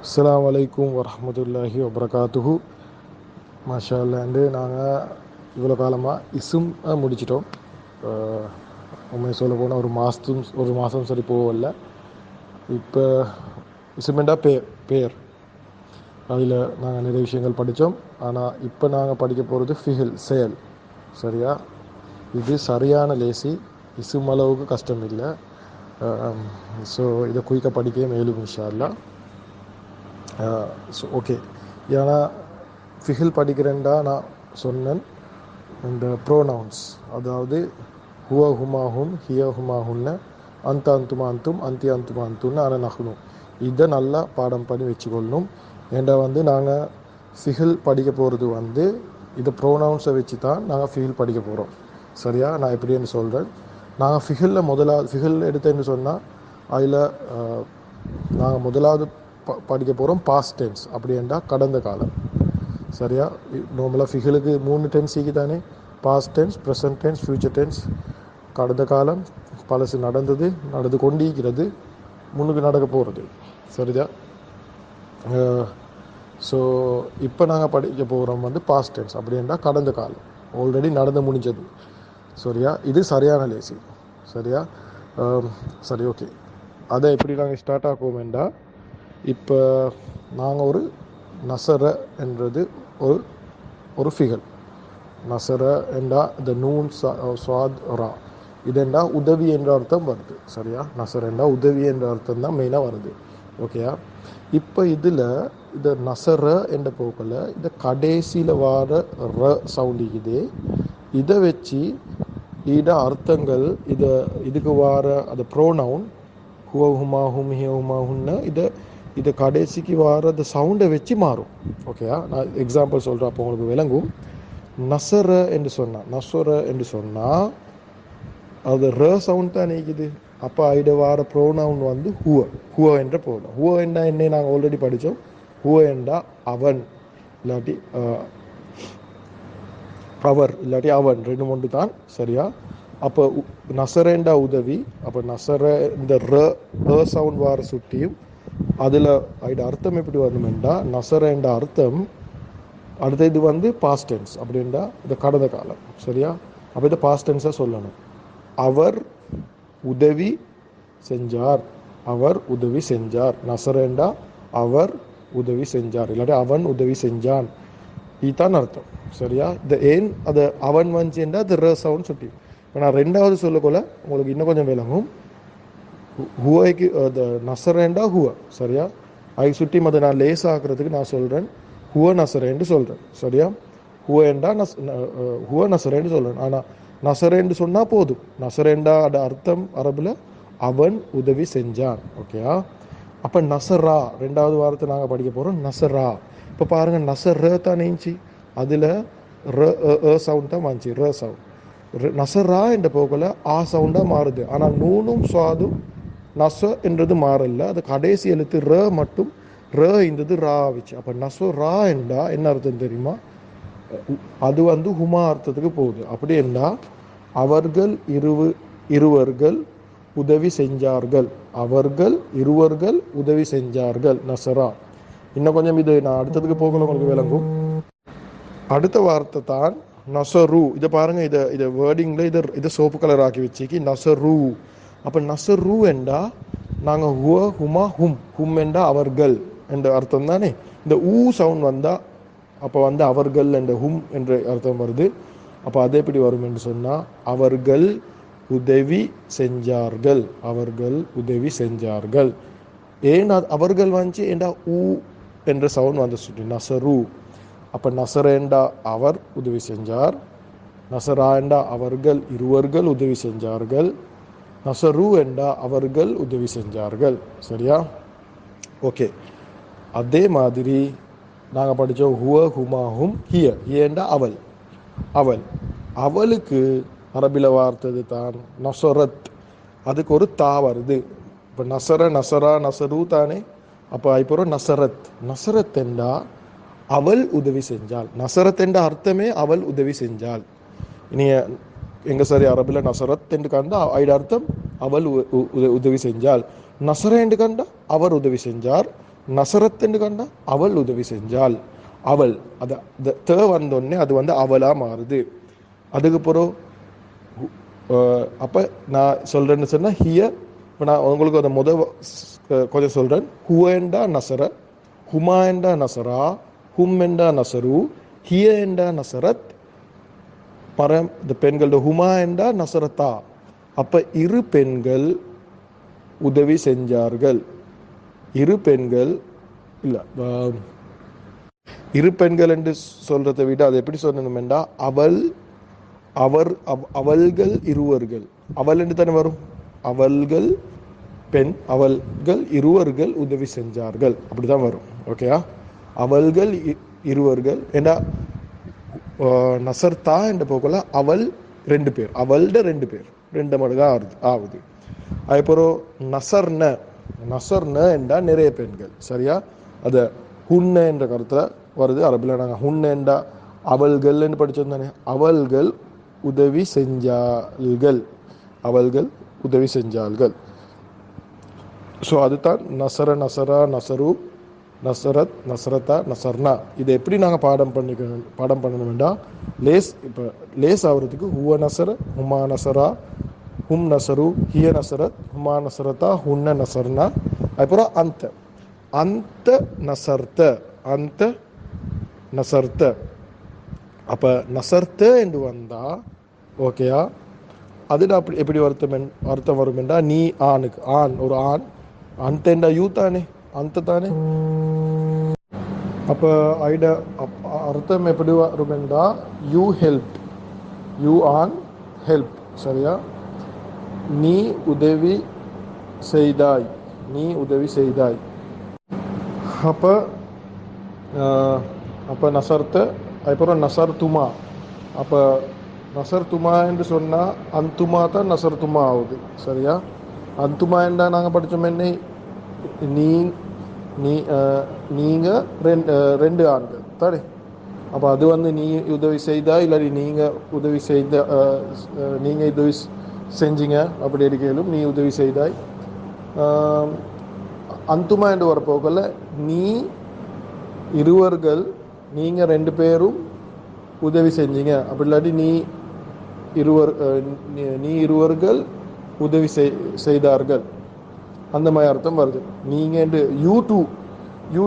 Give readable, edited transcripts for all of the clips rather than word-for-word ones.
அஸ்ஸலாமு அலைக்கும் வரஹ்மத்துல்லாஹி வபரகாத்துஹு. மாஷா அல்லாண்டு நாங்கள் இவ்வளோ காலமாக முடிச்சிட்டோம். உண்மையை சொல்ல போனால் ஒரு மாதம் சரி போகல. இப்போ இசுமெண்டா பேர் அதில் நாங்கள் நிறைய விஷயங்கள் படித்தோம். ஆனால் இப்போ நாங்கள் படிக்க போகிறது ஃபிஹில் செயல். சரியா? இது சரியான லேசி, இசும் அளவுக்கு கஷ்டம் இல்லை. ஸோ இதை குயிக்காக படிக்க மேலும் இன்ஷா அல்லாஹ். ஸோ ஓகே, ஏன்னா ஃபிஹில் படிக்கிறேன்டா நான் சொன்னேன் இந்த ப்ரோனவுன்ஸ், அதாவது ஹுவ ஹுமாஹும் ஹிய ஹுமாஹுன்னு அந்த அந்துமா அந்தும் அந்தி அந்துமா அந்துன்னு ஆனால் நகணும். இதை நல்லா பாடம் பண்ணி வச்சுக்கொள்ளணும். ஏண்டா நாங்கள் ஃபிஹில் படிக்க போகிறது இந்த ப்ரோனவுன்ஸை வச்சு தான் நாங்கள் ஃபிஹில் படிக்க போகிறோம். சரியா? நான் எப்படின்னு சொல்கிறேன். நாங்கள் ஃபிஹில் எடுத்தேன்னு சொன்னால் அதில் நாங்கள் முதலாவது படிக்க போகிறோம் பாஸ்ட் டென்ஸ். அப்படின்னா கடந்த காலம். சரியா? நார்மலாக ஃபிஹிலுக்கு 3 டென்ஸுக்கு தானே, past tense, present tense, future tense. கடந்த காலம் பழசு நடந்து கொண்டிருக்கிறது, முன்னுக்கு நடக்க போகிறது. சரிதா? ஸோ இப்போ நாங்கள் படிக்க போகிறோம் பாஸ்ட் டென்ஸ். அப்படின்னா கடந்த காலம், ஆல்ரெடி நடந்து முடிஞ்சது. சரியா? இது சரியான லேசி. சரியா? சரி, ஓகே. அதை எப்படி நாங்கள் ஸ்டார்ட் ஆக்குவோம்டா, இப்போ நாங்கள் ஒரு நசர என்றது ஒரு ஃபிகல். நசர என்றா இந்த நூன் ஸ்வாத் ரா, இதெண்டா உதவி என்ற அர்த்தம் வருது. சரியா? நசர என்றா உதவி என்ற அர்த்தம் தான் மெயினாக வருது. ஓகேயா? இப்போ இதில் இந்த நசர என்ற போக்கில் இந்த கடைசியில் வார ர சவுண்டிக்குது. இதை வச்சு இட அர்த்தங்கள் இதுக்கு வார அந்த ப்ரோனவுன் ஹுவ ஹுமாஹும் ஹிய ஹுமாஹுன்னு இதை கடைசிக்கு வார அந்த சவுண்டை வச்சு மாறும். ஓகேயா? நான் எக்ஸாம்பிள் சொல்கிறேன், அப்போ உங்களுக்கு விளங்கும். நசர என்று சொன்னால் அது ர சவுண்ட் தான் நீக்குது. அப்போ ஐட வார ப்ரோனவுன் ஹுவ என்ற ப்ரோனவுன். ஹுவ என்றா என்ன நாங்கள் ஆல்ரெடி படித்தோம். ஹுவ என்றா அவன், இல்லாட்டி அவர், இல்லாட்டி அவன், 2 தான். சரியா? அப்போ நசரேண்டா உதவி. அப்போ நசர இந்த ர சவுண்ட் வார சுட்டியும் அதில் ஐட அர்த்தம் எப்படி வரணுமெண்டா, நசரேண்ட அர்த்தம் அடுத்த இது பாஸ்ட் டென்ஸ். அப்படின்னா இந்த கடந்த காலம். சரியா? அப்போ இதை பாஸ்ட் டென்ஸாக சொல்லணும். அவர் உதவி செஞ்சார், அவர் உதவி செஞ்சார். நசரேண்டா அவர் உதவி செஞ்சார், இல்லாட்டி அவன் உதவி செஞ்சான், இதுதான் அர்த்தம். சரியா? இந்த ஏன் அது அவன் வந்துச்சுன்னா அது ர சவுண்ட் சுட்டி. இப்போ நான் ரெண்டாவது சொல்லக்கொள்ள உங்களுக்கு இன்னும் கொஞ்சம் விளங்கும். ஹுவைக்கு நசரேண்டா ஹுவ. சரியா? அதை சுட்டி அதை நான் லேஸ் ஆக்குறதுக்கு நான் சொல்கிறேன் ஹுவ நசரேன்னு சொல்கிறேன். சரியா? ஹுவ நசரேன்னு சொல்கிறேன். ஆனால் நசரேன்னு சொன்னால் போதும். நசரேண்டா அர்த்தம் அரபில் அவன் உதவி செஞ்சான். ஓகேயா? அப்போ நசரா ரெண்டாவது வாரத்தை நாங்கள் படிக்க போகிறோம். நசரா. இப்போ பாருங்கள், நசர தான் நீஞ்சி, அதில் சவுண்ட் தான் வந்துச்சு, ர சவுண்ட். நசரா என்ற போக்கில் ஆ சவுண்டாக மாறுது. ஆனால் நூனும் சுவாதும் நச என்றது மாறல. அது கடைசி எழுத்து ர மட்டும் ர இருந்தது ரா ஆச்சு. அப்போ நசோ ரா என்றா என்ன அர்த்தம் தெரியுமா? அது ஹுமா அர்த்தத்துக்கு போகுது. அப்படி என்றா அவர்கள் இருவர்கள் உதவி செஞ்சார்கள். அவர்கள் இருவர்கள் உதவி செஞ்சார்கள். நசரா. இன்னும் கொஞ்சம் இது நான் அடுத்ததுக்கு போகல, உங்களுக்கு விளங்கும். அடுத்த வார்த்தை தான் நசரு. இதை பாருங்க, இதை வேர்டிங்ல இதை சோப்பு கலர் ஆக்கி வச்சுக்கி நசரு. அப்போ நசரு என்றா நாங்கள் ஹுவ ஹுமா ஹும் என்றா அவர்கள் என்ற அர்த்தம் தானே. இந்த ஊ சவுண்ட் வந்தால் அப்போ அவர்கள் என்ற ஹும் என்ற அர்த்தம் வருது. அப்போ அது எப்படி வரும் என்று சொன்னால் அவர்கள் உதவி செஞ்சார்கள், அவர்கள் உதவி செஞ்சார்கள். ஏன் அவர்கள் வந்துச்சு என்றா ஊ என்ற சவுண்ட் வந்து சொல்லி நசரு. அப்போ நசரேண்டா அவர் உதவி செஞ்சார், நசராண்டா அவர்கள் இருவர்கள் உதவி செஞ்சார்கள், நசரு என்றா அவர்கள் உதவி செஞ்சார்கள். சரியா? ஓகே. அதே மாதிரி நாங்கள் படித்தோம் ஹுவ ஹுமாஹும் ஹியண்டா அவள். அவளுக்கு அரபில வார்த்தது தான் நசரத். அதுக்கு ஒரு தா வருது. இப்போ நசரா நசரு தானே. அப்போ இப்போ நசரத் என்றா அவள் உதவி செஞ்சாள். நசரத் என்ற அர்த்தமே அவள் உதவி செஞ்சாள். இனிய எங்க சரி அரபில் நசரத் என்று கண்டா அர்த்தம் அவள் உதவி செஞ்சாள். நசர என்று கண்டா அவர் உதவி செஞ்சார். நசரத்துன்னு கண்டா அவள் உதவி செஞ்சாள். அவள் அது த வந்தோடனே அது வந்து அவளா மாறுது. அதுக்கு பிறகு அப்போ நான் சொல்கிறேன்னு சொன்னால் ஹிய. இப்போ நான் உங்களுக்கு அதை கொஞ்சம் சொல்கிறேன். ஹுவெண்டா நசர, ஹுமா என்றா நசரா, ஹும் என்றா நசரு, ஹிய என்றா நசரத், மரம் இந்த பெண்களோட ஹுமா என்றா நசரத்தா. அப்போ இரு பெண்கள் உதவி செஞ்சார்கள். இரு பெண்கள் இல்லை, இரு பெண்கள் என்று சொல்றதை விட அது எப்படி சொல்லணுமெண்டா அவள்கள் இருவர்கள். அவள் என்று தானே வரும். அவள்கள் பெண், அவள்கள் இருவர்கள் உதவி செஞ்சார்கள், அப்படிதான் வரும். ஓகேயா? அவள்கள் இருவர்கள் ஏன்னா நசர்த்தா என்ற போகல அவள் 2 பேர், அவள்ட 2 பேர், 2 மடங்கா ஆகுது. அதுக்கப்புறம் நசர்ன என்றா நிறைய பெண்கள். சரியா? அதை ஹுன்ன என்ற கருத்தில் வருது அரபில். நாங்கள் ஹுன்ன என்றா அவள்கள் என்று படித்தோம் தானே. அவள்கள் உதவி செஞ்சாள்கள், அவள்கள் உதவி செஞ்சாள்கள். ஸோ அதுதான் நசர, நசரா, நசரு, நசரத், நசரத்தா, நசர்னா. இதை எப்படி நாங்கள் பாடம் பண்ணணும்டா இப்போ லேஸ் ஆகிறதுக்கு ஹுவ நசர, ஹுமா நசரா, ஹும் நசரு, ஹிய நசரத், ஹுமா நசரத்தா, ஹுன்ன நசர்னா. அப்புறம் அந்த நசர்த்த. அப்போ நசர்த்த என்று வந்தா ஓகேயா? அதுல அப்படி எப்படி அர்த்தம் வரும் என்றா நீ ஆணுக்கு ஒரு ஆண், அந்த யூ தானே, அந்த தானே. அப்போ ஐட அர்த்தம் எப்படி வரும் என்றா you help, you on help. சரியா? நீ உதவி செய்தாய், நீ உதவி செய்தாய். அப்போ நசர்த்த. அதுக்கப்புறம் நசர்துமா. அப்போ நசர்துமா என்று சொன்னால் அந்துமா தான் நசர்துமா ஆகுது. சரியா? அந்துமா என்றா நாங்கள் படித்தோம் என்ன, நீங்கள் 2 ஆண்கள் தானே. அப்போ அது வந்து நீ உதவி செய்தா இல்லாட்டி நீங்கள் உதவி செஞ்சீங்க அப்படி இருக்கலும் நீ உதவி செய்தாய். அந்துமா என்று வரப்போகல நீ இருவர்கள், நீங்கள் 2 பேரும் உதவி செஞ்சீங்க, அப்படி இல்லாட்டி நீ இருவர்கள் உதவி செய்தார்கள், அந்த மாதிரி அர்த்தம் வருது. நீங்கள் you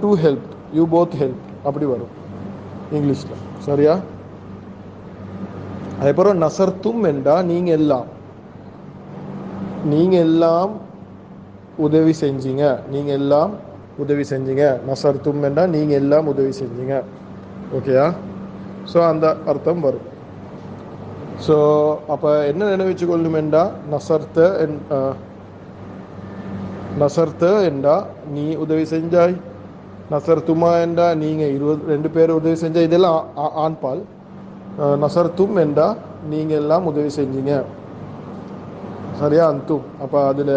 do help, you both help, அப்படி வரும் இங்கிலீஷில். சரியா? அதுக்கப்புறம் நசர்த்தும் என்றா நீங்கள் எல்லாம் உதவி செஞ்சீங்க, நீங்கள் எல்லாம் உதவி செஞ்சீங்க. நசர்த்தும் என்றால் நீங்கள் எல்லாம் உதவி செஞ்சீங்க. ஓகேயா? ஸோ அந்த அர்த்தம் வரும். ஸோ அப்போ என்ன நினைவச்சு கொள்ளணுமெண்டா நசர்த்த என்றா நீ உதவி செஞ்சாய், நசர்த்துமா என்றா நீங்கள் 2 பேர் உதவி செஞ்சாய், இதெல்லாம் ஆண்பால். நசர்த்தும் என்றா நீங்கள் எல்லாம் உதவி செஞ்சீங்க. சரியா? அந்தும். அப்போ அதில்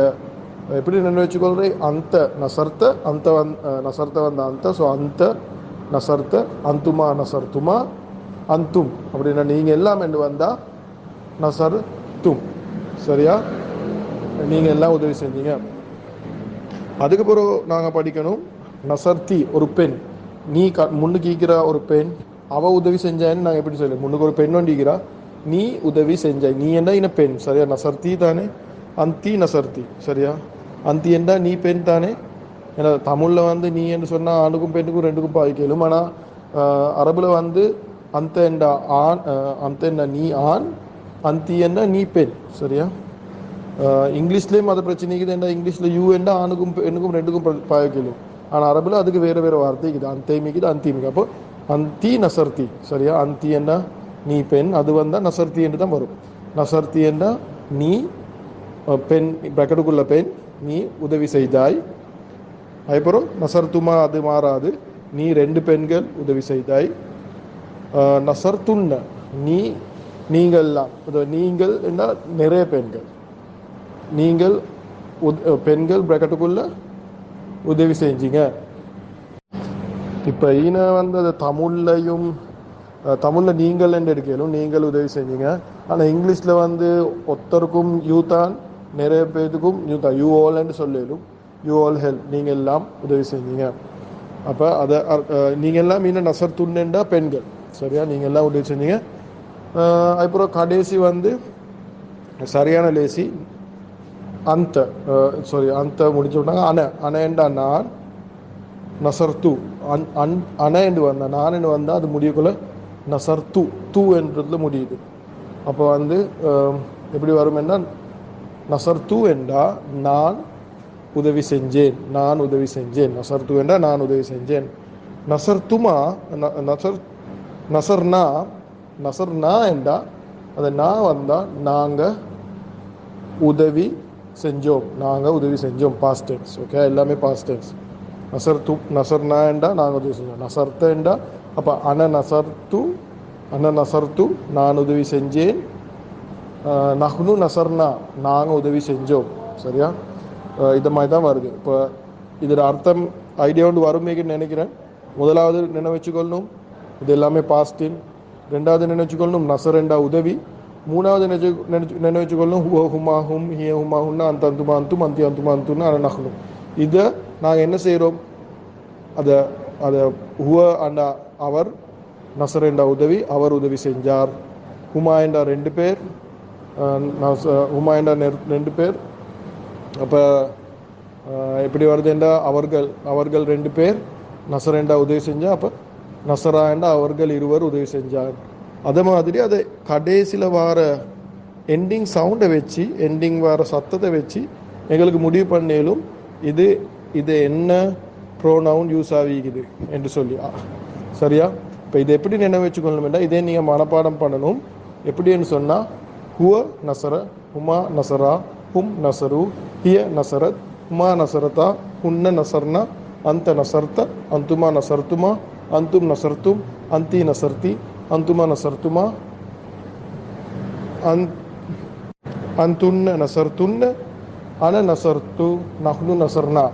எப்படி நின்று வச்சுக்கொள்றேன், அந்த நசர்த்த வந்த அந்த. ஸோ அந்த நசர்த்த, அந்துமா நசர்த்துமா, அந்தும் அப்படின்னா நீங்கள் எல்லாம் என்று வந்தால் நசர்த்தும். சரியா? நீங்கள் எல்லாம் உதவி செஞ்சீங்க. அதுக்கப்புறம் நாங்கள் படிக்கணும் நசர்த்தி, ஒரு பெண். நீ முன்னுக்கு ஈக்கிற ஒரு பெண், அவள் உதவி செஞ்சான்னு நாங்கள் எப்படி சொல்லுவோம். முன்னுக்கு ஒரு பெண் ஒண்டிக்கிறா, நீ உதவி செஞ்சாய், நீ என்ன பெண். சரியா? நசர்த்தி தானே, அந்தி நசர்த்தி. சரியா? அந்தி என்றா நீ பெண் தானே. ஏன்னா தமிழில் வந்து நீ என்று சொன்னால் ஆணுக்கும் பெண்ணுக்கும் 2க்கும் பாய்க்கலும். ஆனால் அரபில் வந்து அந்த என்றா ஆண், அந்த என்ன நீ ஆண், அந்தி என்ன நீ பெண். சரியா? இங்கிலீஷ்லேயும் அது பிரச்சனைக்குது. என்ன இங்கிலீஷில் யூ என்றா ஆணுக்கும் பெண்ணுக்கும் 2க்கும் பாய்க்கலும். ஆனால் அரபில் அதுக்கு வேறு வார்த்தை இருக்குது. அந்தேமிக்குது, அந்திமிக்கு. அப்போ அந்தி நசர்த்தி. சரியா? அந்தி என்ன நீ பெண், அது வந்தால் நசர்த்தி என்று தான் வரும். நசர்த்தி என்றா நீ பெண், பிரக்கெட்டுக்குள்ள பெண், நீ உதவி செய்தாய். அதுக்கப்புறம் நசர்த்துமா, அது மாறாது, நீ 2 பெண்கள் உதவி செய்தாய். நசர்த்துன்ன நீங்கள்லாம், நீங்கள் என்ன நிறைய பெண்கள், நீங்கள் பெண்கள் பிரக்கெட்டுக்குள்ள உதவி செஞ்சீங்க. இப்போ வந்து அது தமிழில் நீங்கள் என்று எடுக்கலும், நீங்கள் உதவி செஞ்சீங்க. ஆனால் இங்கிலீஷில் வந்து ஒருத்தருக்கும் யூ தான், நிறைய பேருக்கும் யூ தான், யூ ஆல் என்று சொல்லலும், யூ ஆல் ஹெல்ப், நீங்கள் எல்லாம் உதவி செஞ்சீங்க. அப்போ அதை நீங்கள் எல்லாம் மீன நசர் துண்ணா பெண்கள் சரியா, நீங்கள் எல்லாம் உதவி செஞ்சீங்க. அப்புறம் கடைசி வந்து சரியான லேசி அந்த அந்த முடிச்சு விட்டாங்க. அனேண்டா நான் நசர் தூ அனேண்டு வந்தேன் நான் வந்தால் அது முடியக்குள்ள நசர் தூ என்றதுல முடியுது. அப்போ வந்து எப்படி வரும் என்றால் நசர் தூ என்றா நான் உதவி செஞ்சேன், நான் உதவி செஞ்சேன். நசர் தூ என்றா நான் உதவி செஞ்சேன். நசர் துமா நசர்னா நசர்னா என்றா அது நான் வந்தால் நாங்கள் உதவி செஞ்சோம், நாங்கள் உதவி செஞ்சோம். Past tense. ஓகே, எல்லாமே பாஸ்ட் டென்ஸ். நசர்னா என்றா நாங்கள் உதவி செஞ்சோம். நசர்த்த என்றா அப்போ அன நசர்த்து நான் உதவி செஞ்சேன். நஹ்னு நசர்னா நாங்கள் உதவி செஞ்சோம். சரியா, இது மாதிரி தான் வருது. இப்போ இதில் அர்த்தம் ஐடியா ஒன்று வருமேன்னு நினைக்கிறேன். முதலாவது நினைவச்சுக்கொள்ளணும் இது எல்லாமே பாஸ்டின். ரெண்டாவது நினைச்சுக்கொள்ளணும் நசரெண்டா உதவி. மூணாவது நினைவச்சுக்கொள்ளணும் ஹுவ ஹுமா ஹும் ஹிய ஹுமா ஹுன்னா அந்த அந்துமா அந்தும் அந்தி அந்துமா அந்துன்னு அதை நகணும். இதை நாங்கள் என்ன செய்கிறோம், அதை ஹுவ அண்டா அவர், நசரெண்டா உதவி, அவர் உதவி செஞ்சார். ஹுமா என்றா 2 பேர், ஹுமா என்றா 2 பேர். அப்போ எப்படி வருதுண்டா அவர்கள் 2 பேர் நசரெண்டா உதவி செஞ்சால் அப்போ நசரா என்றா அவர்கள் 2 உதவி செஞ்சார். அதே மாதிரி அதை கடைசியில் வார எண்டிங் சவுண்டை வச்சு எண்டிங் வார சத்தத்தை வச்சு எங்களுக்கு முடிவு பண்ணேலும் இது என்ன ப்ரோனவுன் யூஸ் ஆகிக்குது என்று சொல்லி. சரியா, இப்போ இதை எப்படி நினைவு வச்சுக்கொள்ளணும்னா இதே நீங்கள் மனப்பாடம் பண்ணணும். எப்படின்னு சொன்னால் ஹுவ நசர, ஹுமா நசரா, ஹும் நசரு, ஹிய நசரத், ஹுமா நசரதா, ஹுன்ன நசர்னா, அந்த நசர்த்த, அந்துமா நசர்த்துமா, அந்தும் நசர்த்தும், அந்தி நசர்த்தி, அந்துமா நசர்த்துமா, அந்துன்ன நசர்த்துன்ன, அன நசர்த்து, நஹ்னு நசர்னா.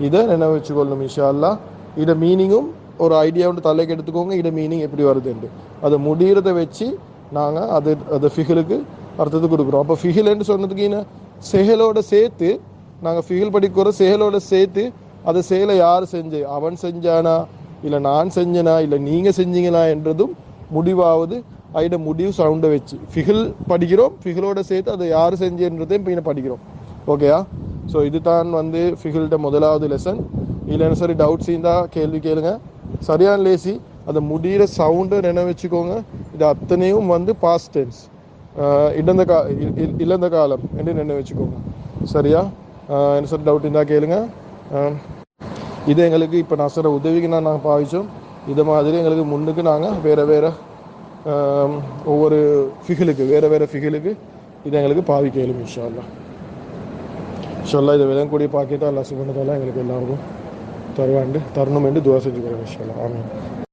இதை நினைவு வச்சுக்கொள்ளணும் இன்ஷா அல்லாஹ். இதை மீனிங்கும் ஒரு ஐடியா ஒன்று தலைக்கு எடுத்துக்கோங்க. இதை மீனிங் எப்படி வருதுண்டு அதை முடிகிறத வச்சு நாங்கள் அது ஃபிகிலுக்கு அர்த்தத்தை கொடுக்குறோம். அப்போ ஃபிகில்ன்னு சொன்னதுக்கு என்ன செயலோட சேர்த்து நாங்கள் ஃபிகில் படிக்கிற செயலோட சேர்த்து அதை செயலை யார் செஞ்சு, அவன் செஞ்சானா இல்லை நான் செஞ்சனா இல்லை நீங்கள் செஞ்சீங்களா என்றதும் முடிவாவது ஐட முடிவு சவுண்டை வச்சு ஃபிகில் படிக்கிறோம். ஃபிகிலோட சேர்த்து அதை யார் செஞ்சுன்றதையும் இப்போ படிக்கிறோம். ஓகேயா, ஸோ இது தான் வந்து ஃபிகில்ட முதலாவது லெசன். இல்லைன்னு சரி டவுட்ஸ் இருந்தால் கேள்வி கேளுங்க. சரியான லேசி அதை முடிகிற சவுண்டை நினைவு வச்சுக்கோங்க. இது அத்தனையும் வந்து பாஸ்ட் டென்ஸ், இழந்த காலம் என்று நினைவு வச்சுக்கோங்க. சரியா, என்ன சரி டவுட் இருந்தால் கேளுங்க. இது எங்களுக்கு இப்போ நான் சொல்கிற உதவிக்கு நாங்கள் பாவிச்சோம். இது மாதிரி எங்களுக்கு முன்னுக்கு நாங்கள் வேறு ஒவ்வொரு ஃபிகிலுக்கு வேறு ஃபிகிலுக்கு இது எங்களுக்கு பாவிக்க இயலும் இன்ஷா அல்லாஹ். இன்ஷா அல்லாஹ் இதை விளங்கக்கூடிய பாக்கியத்தை அல்லாஹ் சுப்ஹானஹு வ தஆலா எங்களுக்கு எல்லாருக்கும் தரணும் என்று துஆ செஞ்சுக்கிறேன் இன்ஷா அல்லாஹ். ஆமீன்.